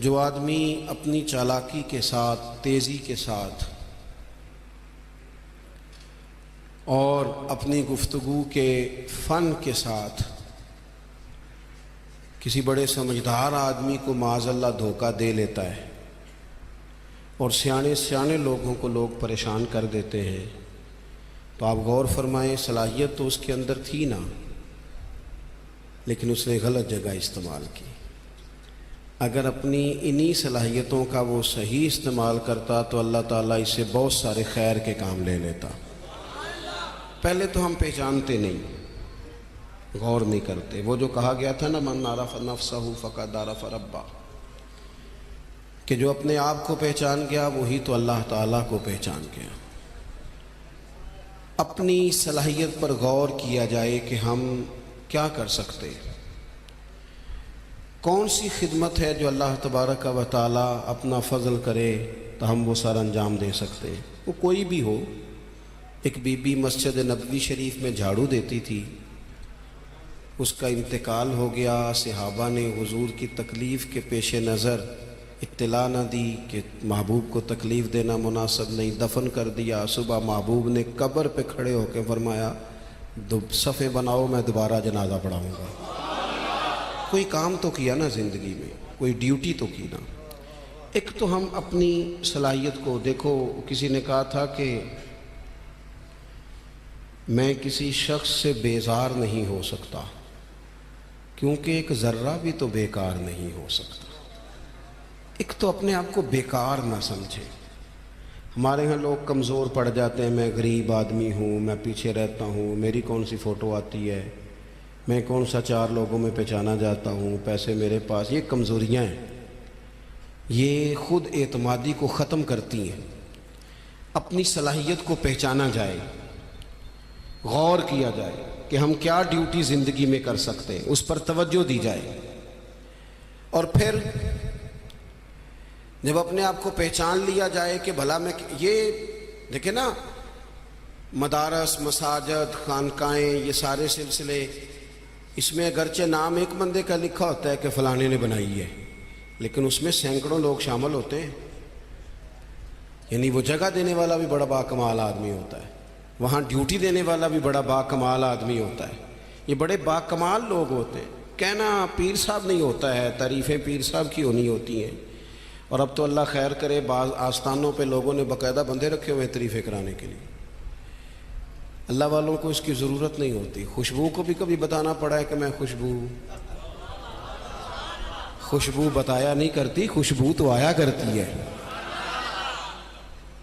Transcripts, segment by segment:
جو آدمی اپنی چالاکی کے ساتھ، تیزی کے ساتھ اور اپنی گفتگو کے فن کے ساتھ کسی بڑے سمجھدار آدمی کو معاذ اللہ دھوکہ دے لیتا ہے اور سیانے لوگوں کو لوگ پریشان کر دیتے ہیں، تو آپ غور فرمائیں، صلاحیت تو اس کے اندر تھی نا، لیکن اس نے غلط جگہ استعمال کی۔ اگر اپنی انہی صلاحیتوں کا وہ صحیح استعمال کرتا تو اللہ تعالیٰ اس سے بہت سارے خیر کے کام لے لیتا۔ پہلے تو ہم پہچانتے نہیں، غور نہیں کرتے۔ وہ جو کہا گیا تھا نا، من عرف نفسہ فقد عرف ربہ، کہ جو اپنے آپ کو پہچان گیا وہی تو اللہ تعالیٰ کو پہچان گیا۔ اپنی صلاحیت پر غور کیا جائے کہ ہم کیا کر سکتے، کون سی خدمت ہے جو اللہ تبارک و تعالیٰ اپنا فضل کرے تو ہم وہ سر انجام دے سکتے ہیں۔ وہ کوئی بھی ہو، ایک بی بی مسجد نبوی شریف میں جھاڑو دیتی تھی، اس کا انتقال ہو گیا، صحابہ نے حضور کی تکلیف کے پیش نظر اطلاع نہ دی کہ محبوب کو تکلیف دینا مناسب نہیں، دفن کر دیا۔ صبح محبوب نے قبر پہ کھڑے ہو کے فرمایا، صفیں بناؤ، میں دوبارہ جنازہ پڑھاؤں گا۔ کوئی کام تو کیا نا زندگی میں، کوئی ڈیوٹی تو کی نا۔ ایک تو ہم اپنی صلاحیت کو دیکھو، کسی نے کہا تھا کہ میں کسی شخص سے بیزار نہیں ہو سکتا کیونکہ ایک ذرہ بھی تو بیکار نہیں ہو سکتا۔ ایک تو اپنے آپ کو بیکار نہ سمجھے۔ ہمارے ہاں لوگ کمزور پڑ جاتے ہیں، میں غریب آدمی ہوں، میں پیچھے رہتا ہوں، میری کون سی فوٹو آتی ہے، میں کون سا چار لوگوں میں پہچانا جاتا ہوں، پیسے میرے پاس۔ یہ کمزوریاں ہیں، یہ خود اعتمادی کو ختم کرتی ہیں۔ اپنی صلاحیت کو پہچانا جائے، غور کیا جائے کہ ہم کیا ڈیوٹی زندگی میں کر سکتے ہیں، اس پر توجہ دی جائے۔ اور پھر جب اپنے آپ کو پہچان لیا جائے کہ بھلا میں یہ دیکھیں نا، مدارس، مساجد، خانقاہیں، یہ سارے سلسلے، اس میں اگرچہ نام ایک بندے کا لکھا ہوتا ہے کہ فلانے نے بنائی ہے، لیکن اس میں سینکڑوں لوگ شامل ہوتے ہیں۔ یعنی وہ جگہ دینے والا بھی بڑا باکمال آدمی ہوتا ہے، وہاں ڈیوٹی دینے والا بھی بڑا باکمال آدمی ہوتا ہے۔ یہ بڑے باکمال لوگ ہوتے ہیں۔ کہنا پیر صاحب نہیں ہوتا ہے، تعریفیں پیر صاحب کی ہونی ہوتی ہیں۔ اور اب تو اللہ خیر کرے، بعض آستانوں پہ لوگوں نے باقاعدہ بندے رکھے ہوئے ہیں تعریفیں کرانے کے لیے۔ اللہ والوں کو اس کی ضرورت نہیں ہوتی۔ خوشبو کو بھی کبھی بتانا پڑا ہے کہ میں خوشبو بتایا نہیں کرتی، خوشبو تو آیا کرتی ہے۔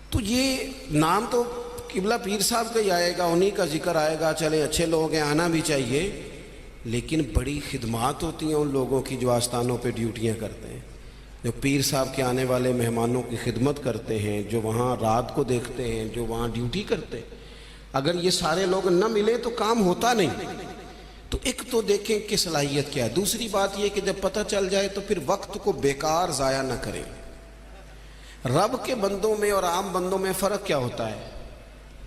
تو یہ نام تو قبلہ پیر صاحب کا ہی آئے گا، انہی کا ذکر آئے گا، چلیں اچھے لوگ ہیں، آنا بھی چاہیے، لیکن بڑی خدمات ہوتی ہیں ان لوگوں کی جو آستانوں پہ ڈیوٹیاں کرتے ہیں، جو پیر صاحب کے آنے والے مہمانوں کی خدمت کرتے ہیں، جو وہاں رات کو دیکھتے ہیں، جو وہاں ڈیوٹی کرتے ہیں۔ اگر یہ سارے لوگ نہ ملیں تو کام ہوتا نہیں۔ تو ایک تو دیکھیں کہ صلاحیت کیا ہے۔ دوسری بات یہ کہ جب پتہ چل جائے تو پھر وقت کو بیکار ضائع نہ کریں۔ رب کے بندوں میں اور عام بندوں میں فرق کیا ہوتا ہے؟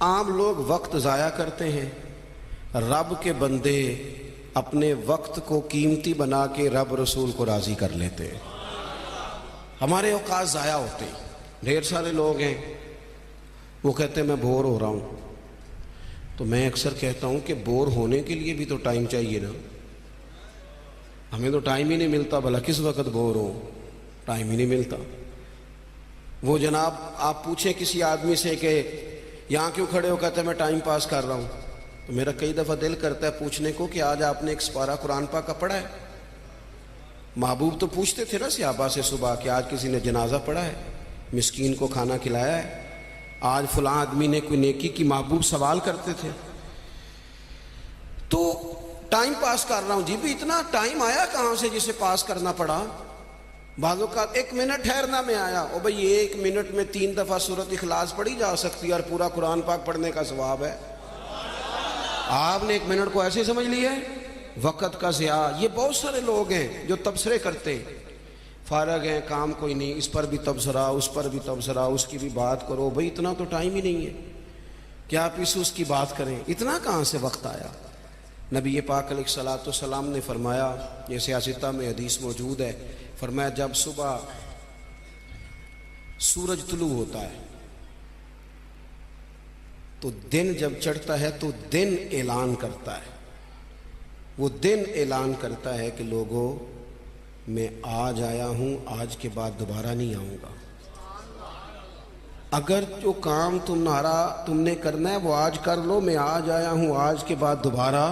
عام لوگ وقت ضائع کرتے ہیں، رب کے بندے اپنے وقت کو قیمتی بنا کے رب رسول کو راضی کر لیتے ہیں۔ ہمارے اوقات ضائع ہوتے ہیں۔ ڈھیر سارے لوگ ہیں، وہ کہتے ہیں میں بور ہو رہا ہوں، تو میں اکثر کہتا ہوں کہ بور ہونے کے لیے بھی تو ٹائم چاہیے نا۔ ہمیں تو ٹائم ہی نہیں ملتا، بھلا کس وقت بور ہو، ٹائم ہی نہیں ملتا۔ وہ جناب آپ پوچھیں کسی آدمی سے کہ یہاں کیوں کھڑے ہو، کہتے ہیں میں ٹائم پاس کر رہا ہوں، تو میرا کئی دفعہ دل کرتا ہے پوچھنے کو کہ آج آپ نے ایک سپارہ قرآن پاک کا پڑھا ہے؟ محبوب تو پوچھتے تھے نا صحابہ سے صبح کہ آج کسی نے جنازہ پڑھا ہے، مسکین کو کھانا کھلایا ہے، آج فلاں آدمی نے کوئی نیکی کی، محبوب سوال کرتے تھے۔ تو ٹائم پاس کر رہا ہوں جی، بھی اتنا ٹائم آیا کہاں سے جسے پاس کرنا پڑا؟ بعض اوقات 1 منٹ ٹھہرنا میں آیا، او بھئی 1 منٹ میں 3 دفعہ سورۃ اخلاص پڑھی جا سکتی ہے اور پورا قرآن پاک پڑھنے کا ثواب ہے۔ آپ نے 1 منٹ کو ایسے سمجھ لیا ہے، وقت کا ضیاع۔ یہ بہت سارے لوگ ہیں جو تبصرے کرتے ہیں، فارغ ہیں، کام کوئی نہیں، اس پر بھی تبصرہ، اس پر بھی تبصرہ، اس کی بھی بات کرو۔ بھئی اتنا تو ٹائم ہی نہیں ہے کہ آپ اس کی بات کریں، اتنا کہاں سے وقت آیا؟ نبی پاک علیہ الصلوۃ والسلام نے فرمایا، یہ سیاستہ میں حدیث موجود ہے، فرمایا جب صبح سورج طلوع ہوتا ہے تو دن جب چڑھتا ہے تو دن اعلان کرتا ہے، وہ دن اعلان کرتا ہے کہ لوگوں میں آج آیا ہوں، آج کے بعد دوبارہ نہیں آؤں گا۔ اگر جو کام تم نے کرنا ہے وہ آج کر لو، میں آج آیا ہوں، آج کے بعد دوبارہ۔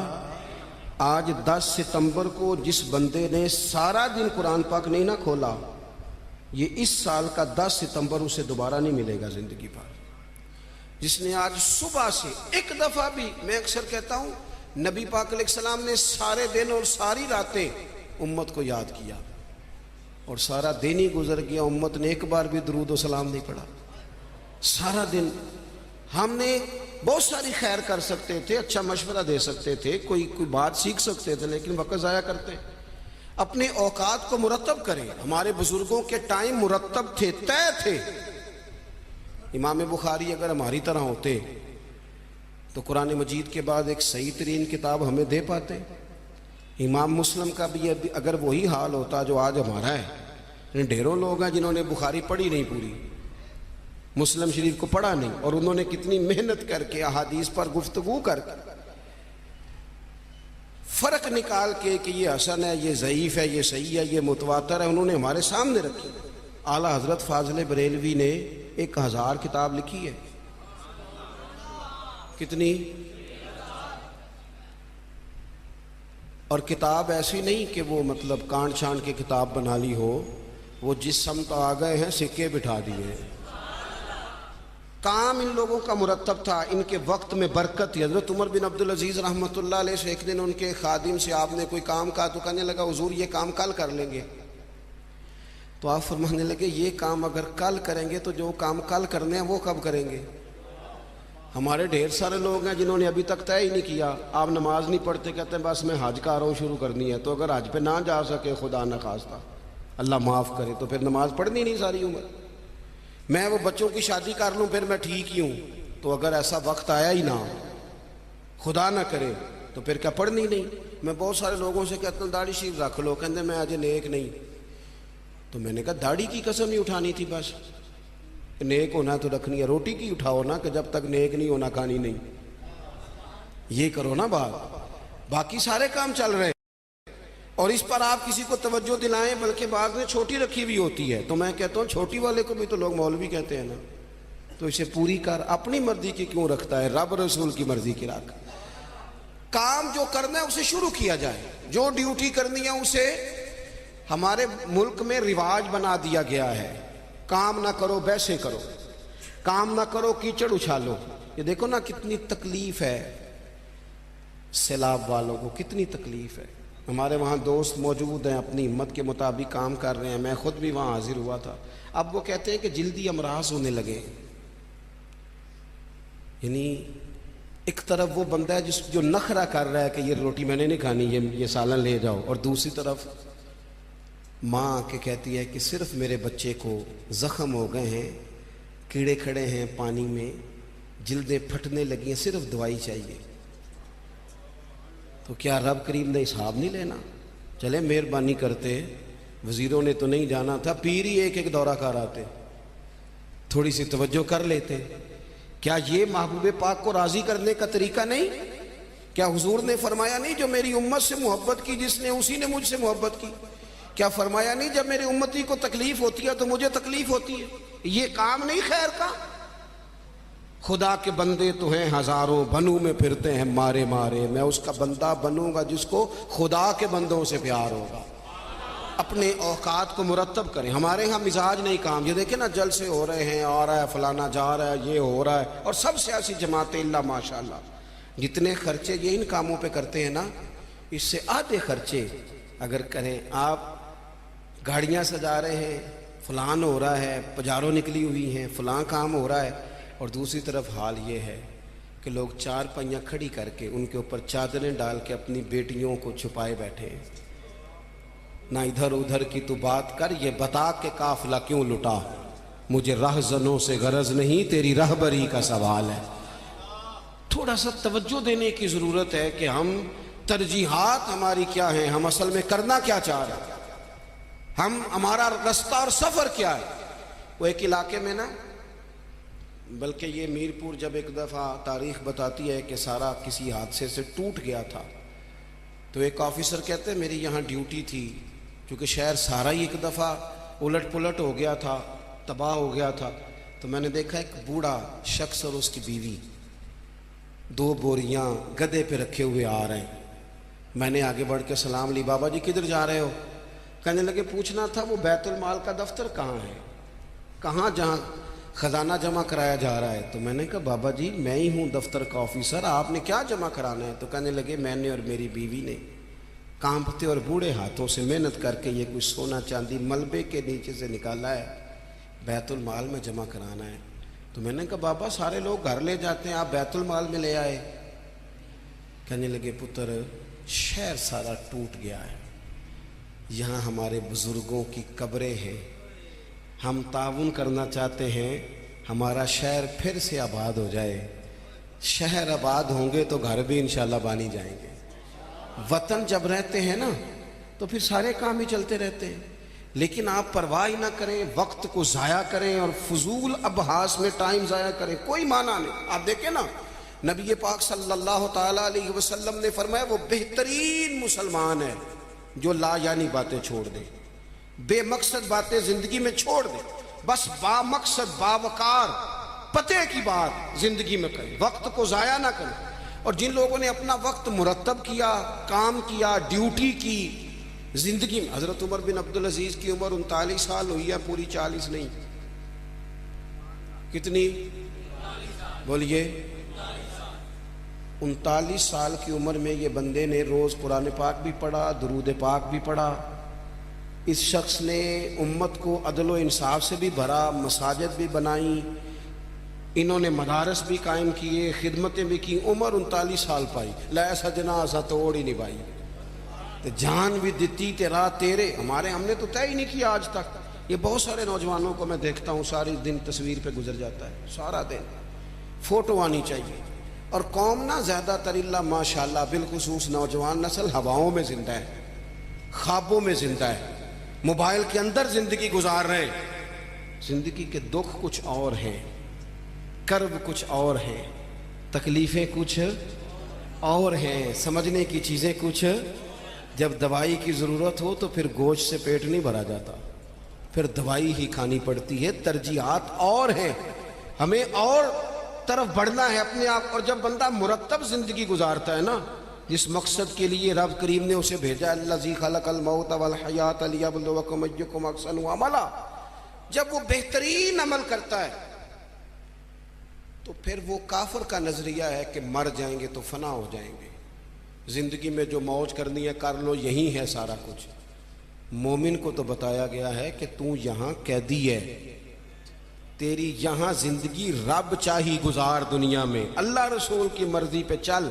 آج 10 ستمبر کو جس بندے نے سارا دن قرآن پاک نہیں نہ کھولا، یہ اس سال کا 10 ستمبر اسے دوبارہ نہیں ملے گا زندگی بھر۔ جس نے آج صبح سے ایک دفعہ بھی، میں اکثر کہتا ہوں نبی پاک علیہ السلام نے سارے دن اور ساری راتیں امت کو یاد کیا، اور سارا دن ہی گزر گیا، امت نے ایک بار بھی درود و سلام نہیں پڑھا۔ سارا دن ہم نے بہت ساری خیر کر سکتے تھے، اچھا مشورہ دے سکتے تھے، کوئی بات سیکھ سکتے تھے، لیکن وقت ضائع کرتے۔ اپنے اوقات کو مرتب کریں۔ ہمارے بزرگوں کے ٹائم مرتب تھے، طے تھے۔ امام بخاری اگر ہماری طرح ہوتے تو قرآن مجید کے بعد ایک صحیح ترین کتاب ہمیں دے پاتے۔ امام مسلم کا بھی اگر وہی حال ہوتا جو آج ہمارا ہے۔ ڈھیروں لوگ ہیں جنہوں نے بخاری پڑھی نہیں، پوری مسلم شریف کو پڑھا نہیں، اور انہوں نے کتنی محنت کر کے احادیث پر گفتگو کر کے فرق نکال کے کہ یہ حسن ہے، یہ ضعیف ہے، یہ صحیح ہے، یہ متواتر ہے، انہوں نے ہمارے سامنے رکھی۔ اعلیٰ حضرت فاضل بریلوی نے 1000 کتاب لکھی ہے۔ کتنی؟ اور کتاب ایسی نہیں کہ وہ مطلب کانٹ چھانٹ کے کتاب بنا لی ہو، وہ جس سمت آ گئے ہیں سکے بٹھا دیے۔ کام ان لوگوں کا مرتب تھا، ان کے وقت میں برکت تھی۔ حضرت عمر بن عبدالعزیز رحمۃ اللہ علیہ سے ایک دن ان کے خادم سے آپ نے کوئی کام کہا تو کہنے لگا حضور یہ کام کل کر لیں گے۔ تو آپ فرمانے لگے یہ کام اگر کل کریں گے تو جو کام کل کرنے ہیں وہ کب کریں گے؟ ہمارے ڈھیر سارے لوگ ہیں جنہوں نے ابھی تک طے ہی نہیں کیا۔ آپ نماز نہیں پڑھتے، کہتے ہیں بس میں حج کا رہا ہوں، شروع کرنی ہے۔ تو اگر حج پہ نہ جا سکے، خدا نخواستہ اللہ معاف کرے، تو پھر نماز پڑھنی نہیں ساری عمر۔ میں وہ بچوں کی شادی کر لوں پھر میں ٹھیک ہی ہوں، تو اگر ایسا وقت آیا ہی نہ، خدا نہ کرے، تو پھر کیا پڑھنی نہیں؟ میں بہت سارے لوگوں سے کہتا ہوں داڑھی شریف رکھ لو، کہتے ہیں میں آج نیک نہیں۔ تو میں نے کہا داڑھی کی قسم ہی اٹھانی تھی، بس نیک ہونا تو رکھنی ہے، روٹی کی اٹھاؤ نا کہ جب تک نیک نہیں ہونا کھانی نہیں، یہ کرو نا بات، باقی سارے کام چل رہے ہیں۔ اور اس پر آپ کسی کو توجہ دلائیں، بلکہ بعض نے چھوٹی رکھی ہوئی ہوتی ہے، تو میں کہتا ہوں چھوٹی والے کو بھی تو لوگ مولوی کہتے ہیں نا، تو اسے پوری کر، اپنی مرضی کی کیوں رکھتا ہے، رب رسول کی مرضی کی رکھ۔ کام جو کرنا ہے اسے شروع کیا جائے، جو ڈیوٹی کرنی ہے اسے، ہمارے ملک میں رواج بنا دیا گیا ہے، کام نہ کرو بیسے کرو، کام نہ کرو کیچڑ اچھالو۔ یہ دیکھو نا کتنی تکلیف ہے سیلاب والوں کو، کتنی تکلیف ہے۔ ہمارے وہاں دوست موجود ہیں، اپنی ہمت کے مطابق کام کر رہے ہیں، میں خود بھی وہاں حاضر ہوا تھا۔ اب وہ کہتے ہیں کہ جلدی امراض ہونے لگے، یعنی ایک طرف وہ بندہ ہے جو نخرہ کر رہا ہے کہ یہ روٹی میں نے نہیں کھانی، یہ سالن لے جاؤ، اور دوسری طرف ماں کے کہتی ہے کہ صرف میرے بچے کو زخم ہو گئے ہیں، کیڑے کھڑے ہیں پانی میں، جلدیں پھٹنے لگی ہیں، صرف دوائی چاہیے۔ تو کیا رب کریم نے حساب نہیں لینا؟ چلے مہربانی کرتے، وزیروں نے تو نہیں جانا تھا، پیر ہی ایک ایک دورہ کر آتے، تھوڑی سی توجہ کر لیتے۔ کیا یہ محبوب پاک کو راضی کرنے کا طریقہ نہیں؟ کیا حضور نے فرمایا نہیں جو میری امت سے محبت کی جس نے اسی نے مجھ سے محبت کی؟ کیا فرمایا نہیں جب میری امتی کو تکلیف ہوتی ہے تو مجھے تکلیف ہوتی ہے؟ یہ کام نہیں خیر کا؟ خدا کے بندے تو ہیں ہزاروں، بنوں میں پھرتے ہیں مارے مارے، میں اس کا بندہ بنوں گا جس کو خدا کے بندوں سے پیار ہوگا۔ اپنے اوقات کو مرتب کریں۔ ہمارے ہاں مزاج نہیں کام، یہ دیکھیں نا جلسے ہو رہے ہیں، آ رہا ہے فلانا جا رہا ہے، یہ ہو رہا ہے، اور سب سیاسی جماعتیں اللہ ماشاءاللہ جتنے خرچے یہ ان کاموں پہ کرتے ہیں نا، اس سے آدھے خرچے اگر کریں۔ آپ گاڑیاں سجا رہے ہیں، فلان ہو رہا ہے، پجاروں نکلی ہوئی ہیں، فلاں کام ہو رہا ہے، اور دوسری طرف حال یہ ہے کہ لوگ چار پہیاں کھڑی کر کے ان کے اوپر چادریں ڈال کے اپنی بیٹیوں کو چھپائے بیٹھے ہیں۔ نہ ادھر ادھر کی تو بات کر، یہ بتا کہ قافلہ کیوں لٹا، مجھے رہزنوں سے غرض نہیں، تیری رہبری کا سوال ہے۔ تھوڑا سا توجہ دینے کی ضرورت ہے کہ ہم ترجیحات ہماری کیا ہیں، ہم اصل میں کرنا کیا چاہ رہے ہیں۔ ہمارا رستہ اور سفر کیا ہے؟ وہ ایک علاقے میں نا، بلکہ یہ میرپور جب ایک دفعہ تاریخ بتاتی ہے کہ سارا کسی حادثے سے ٹوٹ گیا تھا، تو ایک آفیسر کہتے ہیں میری یہاں ڈیوٹی تھی، کیونکہ شہر سارا ہی ایک دفعہ الٹ پلٹ ہو گیا تھا، تباہ ہو گیا تھا، تو میں نے دیکھا ایک بوڑھا شخص اور اس کی بیوی 2 بوریاں گدھے پہ رکھے ہوئے آ رہے ہیں۔ میں نے آگے بڑھ کے سلام لی، بابا جی کدھر جا رہے ہو؟ کہنے لگے پوچھنا تھا وہ بیت المال کا دفتر کہاں ہے، کہاں جہاں خزانہ جمع کرایا جا رہا ہے؟ تو میں نے کہا بابا جی میں ہی ہوں دفتر کا آفیسر، آپ نے کیا جمع کرانا ہے؟ تو کہنے لگے میں نے اور میری بیوی نے کانپتے اور بوڑھے ہاتھوں سے محنت کر کے یہ کچھ سونا چاندی ملبے کے نیچے سے نکالا ہے، بیت المال میں جمع کرانا ہے۔ تو میں نے کہا بابا سارے لوگ گھر لے جاتے ہیں، آپ بیت المال میں لے آئے؟ کہنے لگے پتر شہر سارا ٹوٹ گیا ہے، یہاں ہمارے بزرگوں کی قبریں ہیں، ہم تعاون کرنا چاہتے ہیں ہمارا شہر پھر سے آباد ہو جائے، شہر آباد ہوں گے تو گھر بھی انشاءاللہ بانی جائیں گے۔ وطن جب رہتے ہیں نا تو پھر سارے کام ہی چلتے رہتے ہیں، لیکن آپ پرواہ ہی نہ کریں، وقت کو ضائع کریں اور فضول ابحاث میں ٹائم ضائع کریں، کوئی معنی نہیں۔ آپ دیکھیں نا نبی پاک صلی اللہ تعالیٰ علیہ وسلم نے فرمایا وہ بہترین مسلمان ہے جو لا یعنی باتیں چھوڑ دے، بے مقصد باتیں زندگی میں چھوڑ دے، بس با مقصد باوقار پتے کی بات زندگی میں کریں، وقت کو ضائع نہ کریں۔ اور جن لوگوں نے اپنا وقت مرتب کیا، کام کیا، ڈیوٹی کی زندگی میں، حضرت عمر بن عبدالعزیز کی عمر 39 سال ہوئی ہے، پوری 40 نہیں، کتنی بولیے؟ 39 سال کی عمر میں یہ بندے نے روز قرآن پاک بھی پڑھا، درود پاک بھی پڑھا۔ اس شخص نے امت کو عدل و انصاف سے بھی بھرا، مساجد بھی بنائیں، انہوں نے مدارس بھی قائم کیے، خدمتیں بھی کی، عمر 39 سال پائی، لے سجنا اسا توڑ ہی نہیں پائی، تو جان بھی دیتی تیرا تیرے، ہم نے تو طے ہی نہیں کیا آج تک۔ یہ بہت سارے نوجوانوں کو میں دیکھتا ہوں ساری دن تصویر پہ گزر جاتا ہے، سارا دن فوٹو آنی چاہیے۔ اور قوم نہ زیادہ تر اللہ ماشاءاللہ بالخصوص نوجوان نسل ہواؤں میں زندہ ہے، خوابوں میں زندہ ہے، موبائل کے اندر زندگی گزار رہے ہیں۔ زندگی کے دکھ کچھ اور ہیں، کرب کچھ اور ہیں، تکلیفیں کچھ اور ہیں، سمجھنے کی چیزیں کچھ۔ جب دوائی کی ضرورت ہو تو پھر گوشت سے پیٹ نہیں بھرا جاتا، پھر دوائی ہی کھانی پڑتی ہے، ترجیحات اور ہیں، ہمیں اور طرف بڑھنا ہے اپنے آپ۔ اور جب بندہ مرتب زندگی گزارتا ہے نا، جس مقصد کے لیے رب کریم نے اسے بھیجا، الذی خلق الموت والحیات لیبلوکم ایکم احسن عملا، جب وہ بہترین عمل کرتا ہے تو پھر وہ کافر کا نظریہ ہے کہ مر جائیں گے تو فنا ہو جائیں گے، زندگی میں جو موج کرنی ہے کر لو، یہی ہے سارا کچھ۔ مومن کو تو بتایا گیا ہے کہ تو یہاں قیدی ہے، تیری یہاں زندگی رب چاہی گزار، دنیا میں اللہ رسول کی مرضی پہ چل،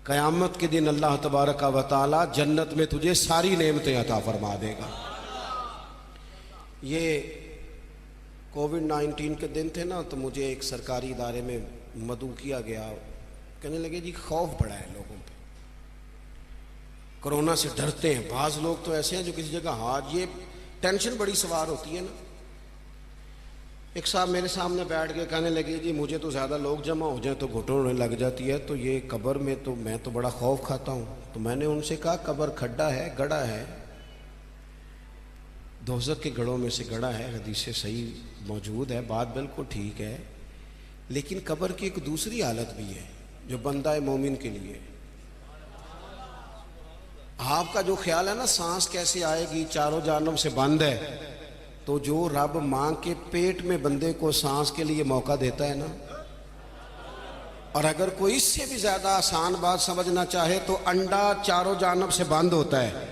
قیامت کے دن اللہ تبارک و تعالی جنت میں تجھے ساری نعمتیں عطا فرما دے گا۔ یہ کووڈ-19 کے دن تھے نا، تو مجھے ایک سرکاری ادارے میں مدعو کیا گیا، کہنے لگے جی خوف بڑا ہے لوگوں پہ، کرونا سے ڈرتے ہیں، بعض لوگ تو ایسے ہیں جو کسی جگہ ہاتھ، یہ ٹینشن بڑی سوار ہوتی ہے نا۔ ایک صاحب میرے سامنے بیٹھ کے کہنے لگے جی مجھے تو زیادہ لوگ جمع ہو جائیں تو گھٹن ہونے لگ جاتی ہے، تو یہ قبر میں تو میں تو بڑا خوف کھاتا ہوں۔ تو میں نے ان سے کہا قبر کھڈا ہے، گڑھا ہے، دوزخ کے گڑھوں میں سے گڑھا ہے، حدیث سے صحیح موجود ہے، بات بالکل ٹھیک ہے، لیکن قبر کی ایک دوسری حالت بھی ہے جو بندہ مومن کے لیے۔ آپ کا جو خیال ہے نا سانس کیسے آئے گی، چاروں جانب سے بند ہے، تو جو رب ماں کے پیٹ میں بندے کو سانس کے لیے موقع دیتا ہے نا، اور اگر کوئی اس سے بھی زیادہ آسان بات سمجھنا چاہے تو انڈا چاروں جانب سے بند ہوتا ہے،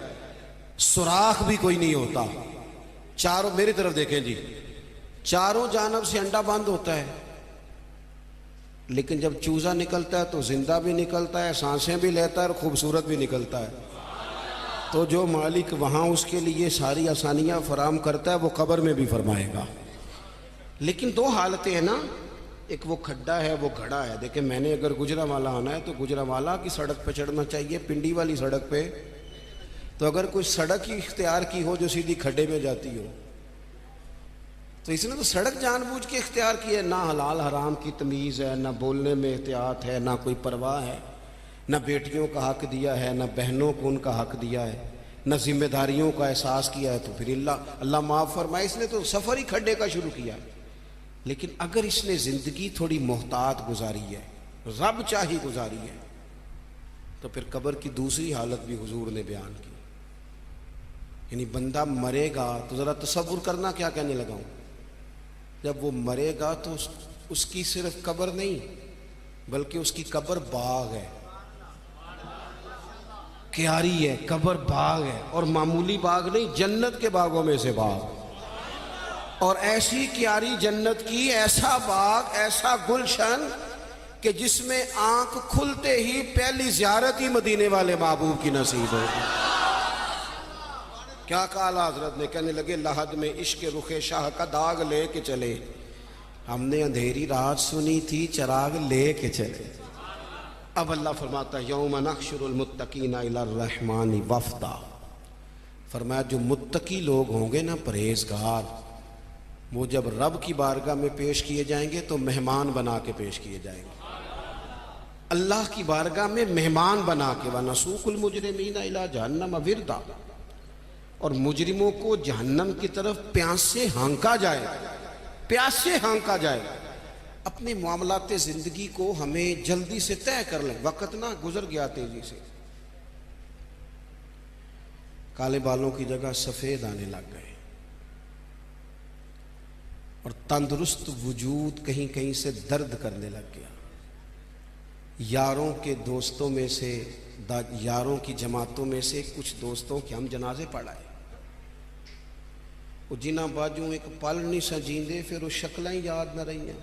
سوراخ بھی کوئی نہیں ہوتا، چاروں، میری طرف دیکھیں جی، چاروں جانب سے انڈا بند ہوتا ہے، لیکن جب چوزا نکلتا ہے تو زندہ بھی نکلتا ہے، سانسیں بھی لیتا ہے اور خوبصورت بھی نکلتا ہے۔ تو جو مالک وہاں اس کے لیے ساری آسانیاں فراہم کرتا ہے وہ قبر میں بھی فرمائے گا۔ لیکن دو حالتیں ہیں نا، ایک وہ کھڈا ہے، وہ گھڑا ہے۔ دیکھیں میں نے اگر گجرانوالہ آنا ہے تو گجرانوالہ کی سڑک پہ چڑھنا چاہیے، پنڈی والی سڑک پہ تو اگر کوئی سڑک ہی اختیار کی ہو جو سیدھی کھڈے میں جاتی ہو، تو اس نے تو سڑک جان بوجھ کے اختیار کی ہے، نہ حلال حرام کی تمیز ہے، نہ بولنے میں احتیاط ہے، نہ کوئی پرواہ ہے، نہ بیٹیوں کا حق دیا ہے، نہ بہنوں کو ان کا حق دیا ہے، نہ ذمہ داریوں کا احساس کیا ہے۔ تو پھر اللہ معاف فرمائے، اس نے تو سفر ہی کھڈے کا شروع کیا۔ لیکن اگر اس نے زندگی تھوڑی محتاط گزاری ہے، رب چاہی گزاری ہے، تو پھر قبر کی دوسری حالت بھی حضور نے بیان کی۔ یعنی بندہ مرے گا تو ذرا تصور کرنا کیا کہنے لگا ہوں، جب وہ مرے گا تو اس کی صرف قبر نہیں بلکہ اس کی قبر باغ ہے، کیاری ہے، قبر باغ ہے، اور معمولی باغ نہیں، جنت کے باغوں میں سے باغ، اور ایسی کیاری جنت کی، ایسا باغ، ایسا گلشن کہ جس میں آنکھ کھلتے ہی پہلی زیارت ہی مدینے والے محبوب کی نصیب ہوگی۔ کیا کہا حضرت نے، کہنے لگے لحد میں عشق رخ شاہ کا داغ لے کے چلے، ہم نے اندھیری رات سنی تھی چراغ لے کے چلے۔ اب اللہ فرماتا ہے یوم نحشر المتقین الی الرحمن وفدا، فرمایا جو متقی لوگ ہوں گے نا، پرہیزگار، وہ جب رب کی بارگاہ میں پیش کیے جائیں گے تو مہمان بنا کے پیش کیے جائیں گے، اللہ کی بارگاہ میں مہمان بنا کے۔ وَنَسُوقُ الْمُجْرِمِينَ إِلَىٰ جَهَنَّمَ وِرْدًا، اور مجرموں کو جہنم کی طرف پیاس سے ہانکا جائے، پیاس سے ہانکا جائے۔ اپنے معاملات زندگی کو ہمیں جلدی سے طے کر لیں، وقت نہ گزر گیا تیزی سے، کالے بالوں کی جگہ سفید آنے لگ گئے، اور تندرست وجود کہیں کہیں سے درد کرنے لگ گیا۔ یاروں کے دوستوں میں سے، یاروں کی جماعتوں میں سے کچھ دوستوں کے ہم جنازے پڑھائے، وہ جنہ باجوں ایک پل نہیں سا جیندے، پھر وہ شکلیں یاد نہ رہی ہیں۔